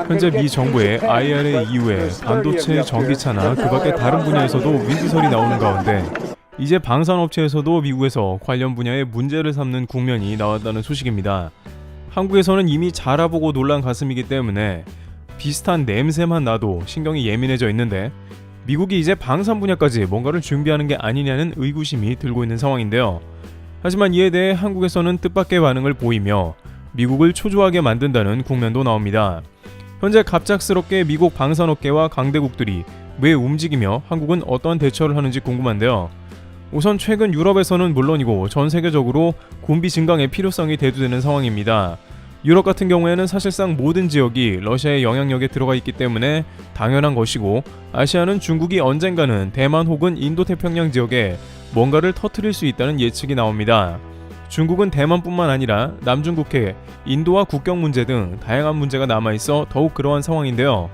현재 미 정부의 IRA 이후에 반도체, 전기차나 그 밖의 다른 분야에서도 위기설이 나오는 가운데 이제 방산업체에서도 미국에서 관련 분야에 문제를 삼는 국면이 나왔다는 소식입니다. 한국에서는 이미 자라보고 놀란 가슴이기 때문에 비슷한 냄새만 나도 신경이 예민해져 있는데 미국이 이제 방산 분야까지 뭔가를 준비하는 게 아니냐는 의구심이 들고 있는 상황인데요. 하지만 이에 대해 한국에서는 뜻밖의 반응을 보이며 미국을 초조하게 만든다는 국면도 나옵니다. 현재 갑작스럽게 미국 방산업계와 강대국들이 왜 움직이며 한국은 어떤 대처를 하는지 궁금한데요. 우선 최근 유럽에서는 물론이고 전 세계적으로 군비 증강의 필요성이 대두되는 상황입니다. 유럽 같은 경우에는 사실상 모든 지역이 러시아의 영향력에 들어가 있기 때문에 당연한 것이고, 아시아는 중국이 언젠가는 대만 혹은 인도태평양 지역에 뭔가를 터뜨릴 수 있다는 예측이 나옵니다. 중국은 대만뿐만 아니라 남중국해, 인도와 국경 문제 등 다양한 문제가 남아있어 더욱 그러한 상황인데요.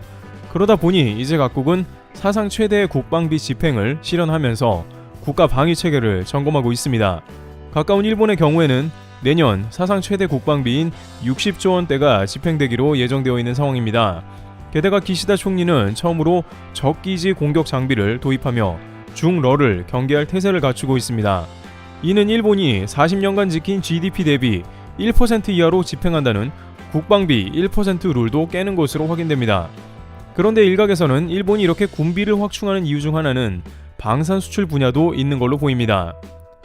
그러다 보니 이제 각국은 사상 최대의 국방비 집행을 실현하면서 국가 방위 체계를 점검하고 있습니다. 가까운 일본의 경우에는 내년 사상 최대 국방비인 60조 원대가 집행되기로 예정되어 있는 상황입니다. 게다가 기시다 총리는 처음으로 적기지 공격 장비를 도입하며 중러를 경계할 태세를 갖추고 있습니다. 이는 일본이 40년간 지킨 GDP 대비 1% 이하로 집행한다는 국방비 1% 룰도 깨는 것으로 확인됩니다. 그런데 일각에서는 일본이 이렇게 군비를 확충하는 이유 중 하나는 방산 수출 분야도 있는 걸로 보입니다.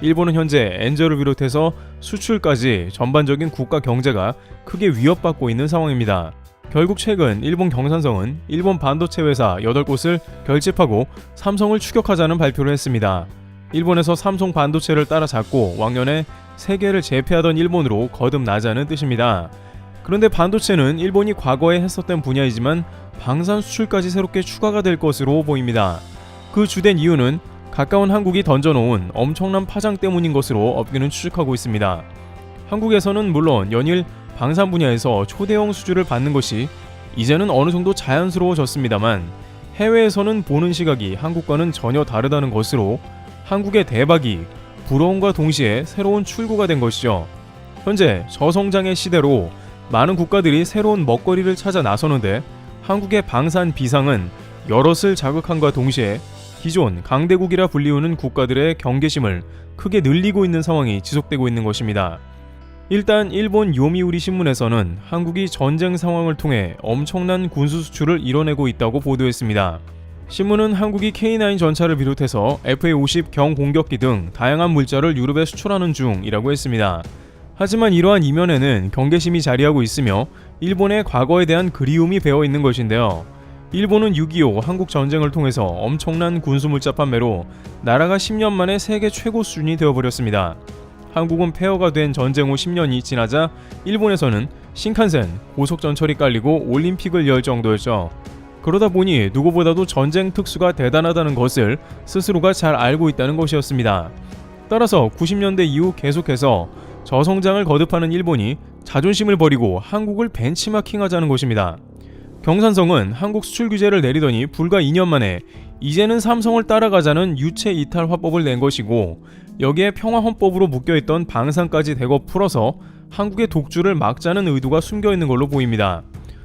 일본은 현재 엔저를 비롯해서 수출까지 전반적인 국가 경제가 크게 위협받고 있는 상황입니다. 결국 최근 일본 경산성은 일본 반도체 회사 8곳을 결집하고 삼성을 추격하자는 발표를 했습니다. 일본에서 삼성 반도체를 따라잡고 왕년에 세계를 제패하던 일본으로 거듭나자는 뜻입니다. 그런데 반도체는 일본이 과거에 했었던 분야이지만 방산 수출까지 새롭게 추가가 될 것으로 보입니다. 그 주된 이유는 가까운 한국이 던져놓은 엄청난 파장 때문인 것으로 업계는 추측하고 있습니다. 한국에서는 물론 연일 방산 분야에서 초대형 수주를 받는 것이 이제는 어느 정도 자연스러워졌습니다만 해외에서는 보는 시각이 한국과는 전혀 다르다는 것으로 한국의 대박이 부러움과 동시에 새로운 출구가 된 것이죠. 현재 저성장의 시대로 많은 국가들이 새로운 먹거리를 찾아 나서는데 한국의 방산 비상은 여럿을 자극함과 동시에 기존 강대국이라 불리우는 국가들의 경계심을 크게 늘리고 있는 상황이 지속되고 있는 것입니다. 일단 일본 요미우리 신문에서는 한국이 전쟁 상황을 통해 엄청난 군수 수출을 이뤄내고 있다고 보도했습니다. 신문은 한국이 K9 전차를 비롯해서 FA-50 경공격기 등 다양한 물자를 유럽에 수출하는 중이라고 했습니다. 하지만 이러한 이면에는 경계심이 자리하고 있으며 일본의 과거에 대한 그리움이 배어 있는 것인데요. 일본은 6.25 한국 전쟁을 통해서 엄청난 군수물자 판매로 나라가 10년 만에 세계 최고 수준이 되어버렸습니다. 한국은 폐허가 된 전쟁 후 10년이 지나자 일본에서는 신칸센, 고속전철이 깔리고 올림픽을 열 정도였죠. 그러다 보니 누구보다도 전쟁 특수가 대단하다는 것을 스스로가 잘 알고 있다는 것이었습니다. 따라서 90년대 이후 계속해서 저성장을 거듭하는 일본이 자존심을 버리고 한국을 벤치마킹하자는 것입니다. 경산성은 한국 수출 규제를 내리더니 불과 2년 만에 이제는 삼성을 따라가자는 유체 이탈 화법을 낸 것이고, 여기에 평화헌법으로 묶여있던 방산까지 대거 풀어서 한국의 독주를 막자는 의도가 숨겨있는 걸로 보입니다.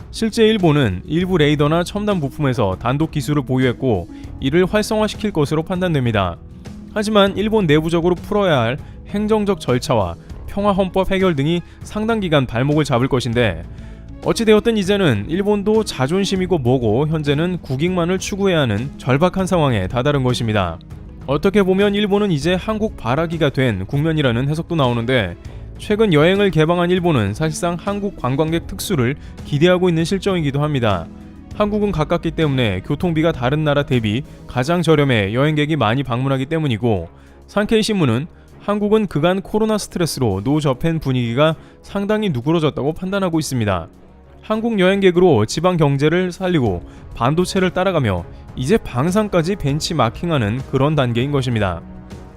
실제 일본은 일부 레이더나 첨단 부품에서 단독 기술을 보유했고 이를 활성화시킬 것으로 판단됩니다. 하지만 일본 내부적으로 풀어야 할 행정적 절차와 평화헌법 해결 등이 상당 기간 발목을 잡을 것인데, 어찌되었든 이제는 일본도 자존심이고 뭐고 현재는 국익만을 추구해야 하는 절박한 상황에 다다른 것입니다. 어떻게 보면 일본은 이제 한국 바라기가 된 국면이라는 해석도 나오는데, 최근 여행을 개방한 일본은 사실상 한국 관광객 특수를 기대하고 있는 실정이기도 합니다. 한국은 가깝기 때문에 교통비가 다른 나라 대비 가장 저렴해 여행객이 많이 방문하기 때문이고, 산케이신문은 한국은 그간 코로나 스트레스로 노저펜 분위기가 상당히 누그러졌다고 판단하고 있습니다. 한국 여행객으로 지방 경제를 살리고 반도체를 따라가며 이제 방산까지 벤치마킹하는 그런 단계인 것입니다.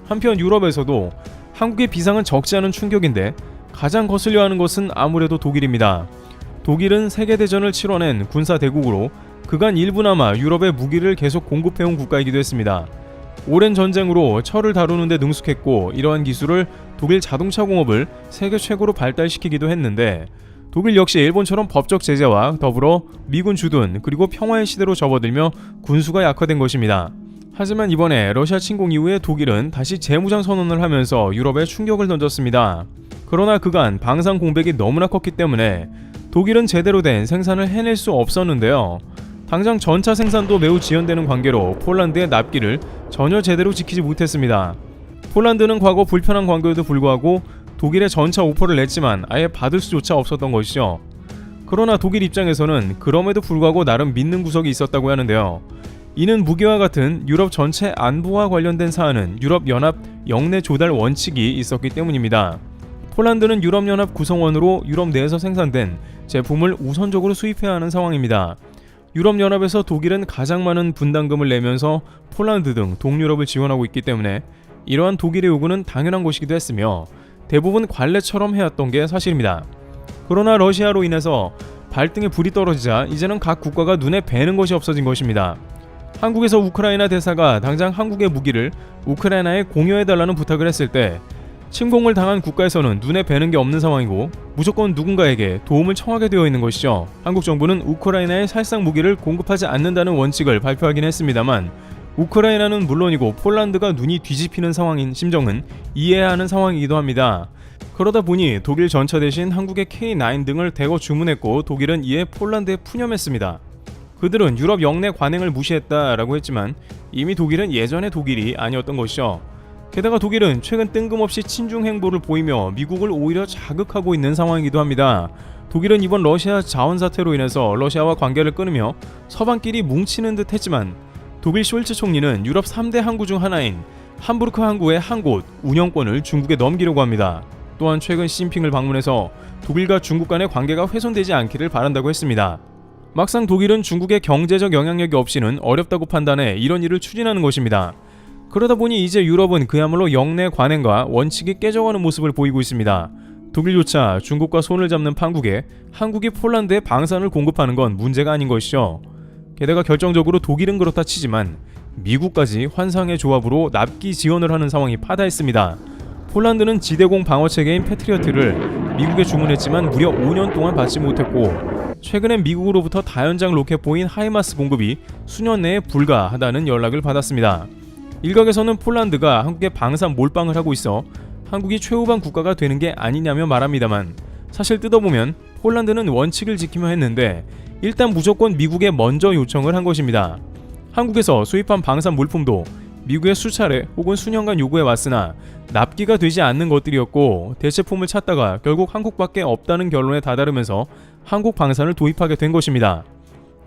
한편 유럽에서도 한국의 비상은 적지 않은 충격인데 가장 거슬려 하는 것은 아무래도 독일입니다. 독일은 세계대전을 치러낸 군사대국으로 그간 일부나마 유럽에 무기를 계속 공급해온 국가이기도 했습니다. 오랜 전쟁으로 철을 다루는 데 능숙했고, 이러한 기술을 독일 자동차 공업을 세계 최고로 발달시키기도 했는데, 독일 역시 일본처럼 법적 제재와 더불어 미군 주둔 그리고 평화의 시대로 접어들며 군수가 약화된 것입니다. 하지만 이번에 러시아 침공 이후에 독일은 다시 재무장 선언을 하면서 유럽에 충격을 던졌습니다. 그러나 그간 방산 공백이 너무나 컸기 때문에 독일은 제대로 된 생산을 해낼 수 없었는데요. 당장 전차 생산도 매우 지연되는 관계로 폴란드의 납기를 전혀 제대로 지키지 못했습니다. 폴란드는 과거 불편한 관계에도 불구하고 독일의 전차 오퍼를 냈지만 아예 받을 수조차 없었던 것이죠. 그러나 독일 입장에서는 그럼에도 불구하고 나름 믿는 구석이 있었다고 하는데요. 이는 무기와 같은 유럽 전체 안보와 관련된 사안은 유럽연합 영내 조달 원칙이 있었기 때문입니다. 폴란드는 유럽연합 구성원으로 유럽 내에서 생산된 제품을 우선적으로 수입해야 하는 상황입니다. 유럽연합에서 독일은 가장 많은 분담금을 내면서 폴란드 등 동유럽을 지원하고 있기 때문에 이러한 독일의 요구는 당연한 것이기도 했으며 대부분 관례처럼 해왔던 게 사실입니다. 그러나 러시아로 인해서 발등에 불이 떨어지자 이제는 각 국가가 눈에 뵈는 것이 없어진 것입니다. 한국에서 우크라이나 대사가 당장 한국의 무기를 우크라이나에 공여해달라는 부탁을 했을 때 침공을 당한 국가에서는 눈에 뵈는 게 없는 상황이고 무조건 누군가에게 도움을 청하게 되어 있는 것이죠. 한국 정부는 우크라이나에 살상 무기를 공급하지 않는다는 원칙을 발표하긴 했습니다만 우크라이나는 물론이고 폴란드가 눈이 뒤집히는 상황인 심정은 이해해야 하는 상황이기도 합니다. 그러다 보니 독일 전차 대신 한국의 K9 등을 대거 주문했고 독일은 이에 폴란드에 푸념했습니다. 그들은 유럽 영내 관행을 무시했다라고 했지만 이미 독일은 예전의 독일이 아니었던 것이죠. 게다가 독일은 최근 뜬금없이 친중 행보를 보이며 미국을 오히려 자극하고 있는 상황이기도 합니다. 독일은 이번 러시아 자원 사태로 인해서 러시아와 관계를 끊으며 서방끼리 뭉치는 듯 했지만 독일 숄츠 총리는 유럽 3대 항구 중 하나인 함부르크 항구의 한 곳 운영권을 중국에 넘기려고 합니다. 또한 최근 시진핑을 방문해서 독일과 중국 간의 관계가 훼손되지 않기를 바란다고 했습니다. 막상 독일은 중국의 경제적 영향력이 없이는 어렵다고 판단해 이런 일을 추진하는 것입니다. 그러다 보니 이제 유럽은 그야말로 영내 관행과 원칙이 깨져가는 모습을 보이고 있습니다. 독일조차 중국과 손을 잡는 판국에 한국이 폴란드에 방산을 공급하는 건 문제가 아닌 것이죠. 게다가 결정적으로 독일은 그렇다 치지만 미국까지 환상의 조합으로 납기 지원을 하는 상황이 파다했습니다. 폴란드는 지대공 방어체계인 패트리어트를 미국에 주문했지만 무려 5년 동안 받지 못했고 최근엔 미국으로부터 다연장 로켓포인 하이마스 공급이 수년 내에 불가하다는 연락을 받았습니다. 일각에서는 폴란드가 한국에 방산 몰빵을 하고 있어 한국이 최후방 국가가 되는 게 아니냐며 말합니다만 사실 뜯어보면 폴란드는 원칙을 지키며 했는데 일단 무조건 미국에 먼저 요청을 한 것입니다. 한국에서 수입한 방산 물품도 미국에 수차례 혹은 수년간 요구해 왔으나 납기가 되지 않는 것들이었고 대체품을 찾다가 결국 한국밖에 없다는 결론에 다다르면서 한국 방산을 도입하게 된 것입니다.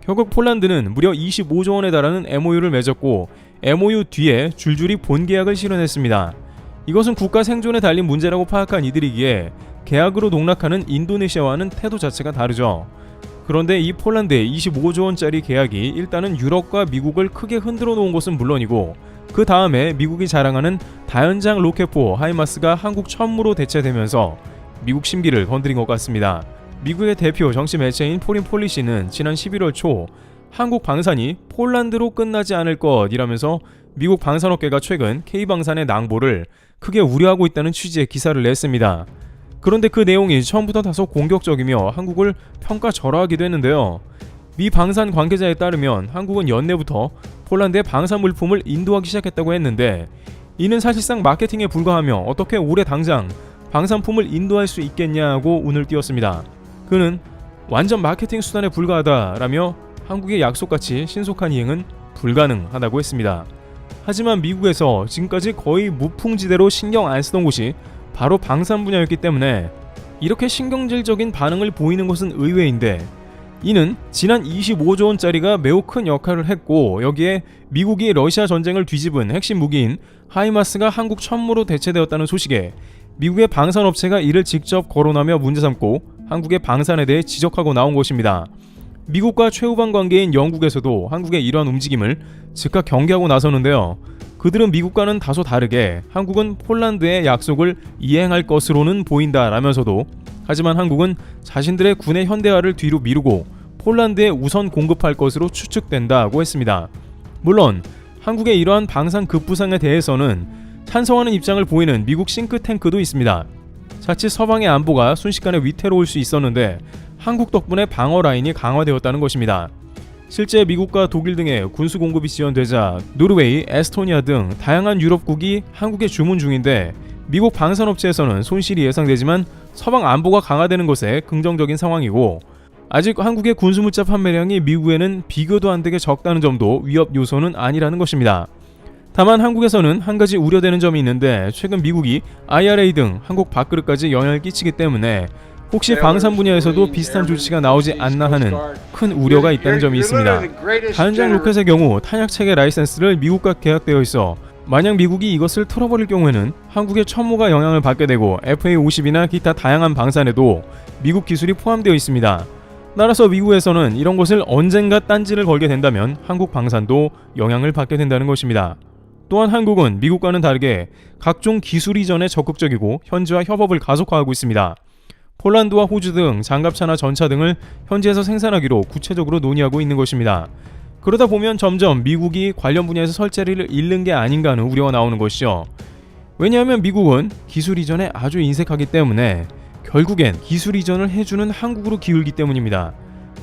결국 폴란드는 무려 25조 원에 달하는 MOU를 맺었고 MOU 뒤에 줄줄이 본계약을 실현했습니다. 이것은 국가 생존에 달린 문제라고 파악한 이들이기에 계약으로 농락하는 인도네시아와는 태도 자체가 다르죠. 그런데 이 폴란드의 25조 원짜리 계약이 일단은 유럽과 미국을 크게 흔들어 놓은 것은 물론이고 그 다음에 미국이 자랑하는 다연장 로켓포 하이마스가 한국 처음으로 대체되면서 미국 심기를 건드린 것 같습니다. 미국의 대표 정치 매체인 포린폴리시는 지난 11월 초 한국 방산이 폴란드로 끝나지 않을 것이라면서 미국 방산업계가 최근 K방산의 낭보를 크게 우려하고 있다는 취지의 기사를 냈습니다. 그런데 그 내용이 처음부터 다소 공격적이며 한국을 평가절하하기도 했는데요. 미 방산 관계자에 따르면 한국은 연내부터 폴란드에 방산 물품을 인도하기 시작했다고 했는데 이는 사실상 마케팅에 불과하며 어떻게 올해 당장 방산품을 인도할 수 있겠냐고 운을 띄웠습니다. 그는 완전 마케팅 수단에 불과하다라며 한국의 약속같이 신속한 이행은 불가능하다고 했습니다. 하지만 미국에서 지금까지 거의 무풍지대로 신경 안 쓰던 곳이 바로 방산 분야였기 때문에 이렇게 신경질적인 반응을 보이는 것은 의외인데 이는 지난 25조 원짜리가 매우 큰 역할을 했고 여기에 미국이 러시아 전쟁을 뒤집은 핵심 무기인 하이마스가 한국 천무로 대체되었다는 소식에 미국의 방산업체가 이를 직접 거론하며 문제 삼고 한국의 방산에 대해 지적하고 나온 것입니다. 미국과 최후방 관계인 영국에서도 한국의 이러한 움직임을 즉각 경계하고 나서는데요. 그들은 미국과는 다소 다르게 한국은 폴란드의 약속을 이행할 것으로는 보인다라면서도 하지만 한국은 자신들의 군의 현대화를 뒤로 미루고 폴란드에 우선 공급할 것으로 추측된다고 했습니다. 물론 한국의 이러한 방산 급부상에 대해서는 찬성하는 입장을 보이는 미국 싱크탱크도 있습니다. 자칫 서방의 안보가 순식간에 위태로울 수 있었는데 한국 덕분에 방어 라인이 강화되었다는 것입니다. 실제 미국과 독일 등의 군수 공급이 지연되자 노르웨이, 에스토니아 등 다양한 유럽국이 한국에 주문 중인데 미국 방산업체에서는 손실이 예상되지만 서방 안보가 강화되는 것에 긍정적인 상황이고 아직 한국의 군수무차 판매량이 미국에는 비교도 안 되게 적다는 점도 위협 요소는 아니라는 것입니다. 다만 한국에서는 한 가지 우려되는 점이 있는데 최근 미국이 IRA 등 한국 밥그릇까지 영향을 끼치기 때문에 혹시 방산 분야에서도 비슷한 조치가 나오지 않나 하는 큰 우려가 있다는 점이 있습니다. 다연장 로켓의 경우 탄약 체계 라이센스를 미국과 계약되어 있어 만약 미국이 이것을 틀어버릴 경우에는 한국의 천무가 영향을 받게 되고 FA-50이나 기타 다양한 방산에도 미국 기술이 포함되어 있습니다. 따라서 미국에서는 이런 것을 언젠가 딴지를 걸게 된다면 한국 방산도 영향을 받게 된다는 것입니다. 또한 한국은 미국과는 다르게 각종 기술 이전에 적극적이고 현지와 협업을 가속화하고 있습니다. 폴란드와 호주 등 장갑차나 전차 등을 현지에서 생산하기로 구체적으로 논의하고 있는 것입니다. 그러다 보면 점점 미국이 관련 분야에서 설자리를 잃는 게 아닌가 하는 우려가 나오는 것이죠. 왜냐하면 미국은 기술 이전에 아주 인색하기 때문에 결국엔 기술 이전을 해주는 한국으로 기울기 때문입니다.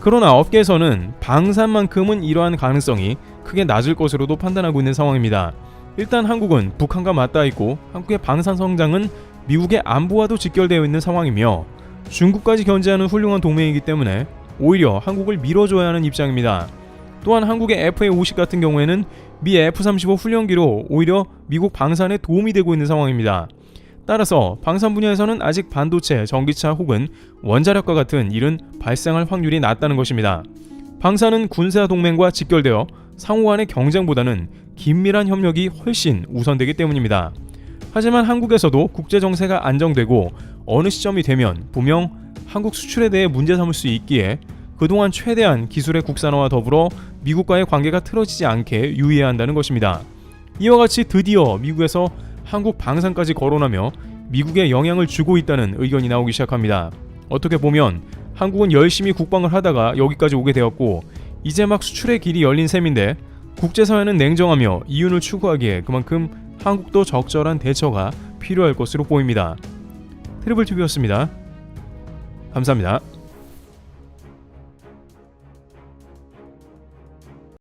그러나 업계에서는 방산만큼은 이러한 가능성이 크게 낮을 것으로도 판단하고 있는 상황입니다. 일단 한국은 북한과 맞닿아 있고 한국의 방산 성장은 미국의 안보와도 직결되어 있는 상황이며 중국까지 견제하는 훌륭한 동맹이기 때문에 오히려 한국을 밀어줘야 하는 입장입니다. 또한 한국의 FA-50 같은 경우에는 미 F-35 훈련기로 오히려 미국 방산에 도움이 되고 있는 상황입니다. 따라서 방산 분야에서는 아직 반도체, 전기차 혹은 원자력과 같은 일은 발생할 확률이 낮다는 것입니다. 방산은 군사 동맹과 직결되어 상호 간의 경쟁보다는 긴밀한 협력이 훨씬 우선되기 때문입니다. 하지만 한국에서도 국제 정세가 안정되고 어느 시점이 되면 분명 한국 수출에 대해 문제 삼을 수 있기에 그동안 최대한 기술의 국산화와 더불어 미국과의 관계가 틀어지지 않게 유의해야 한다는 것입니다. 이와 같이 드디어 미국에서 한국 방산까지 거론하며 미국에 영향을 주고 있다는 의견이 나오기 시작합니다. 어떻게 보면 한국은 열심히 국방을 하다가 여기까지 오게 되었고 이제 막 수출의 길이 열린 셈인데 국제사회는 냉정하며 이윤을 추구하기에 그만큼 한국도 적절한 대처가 필요할 것으로 보입니다. 트리블TV였습니다. 감사합니다.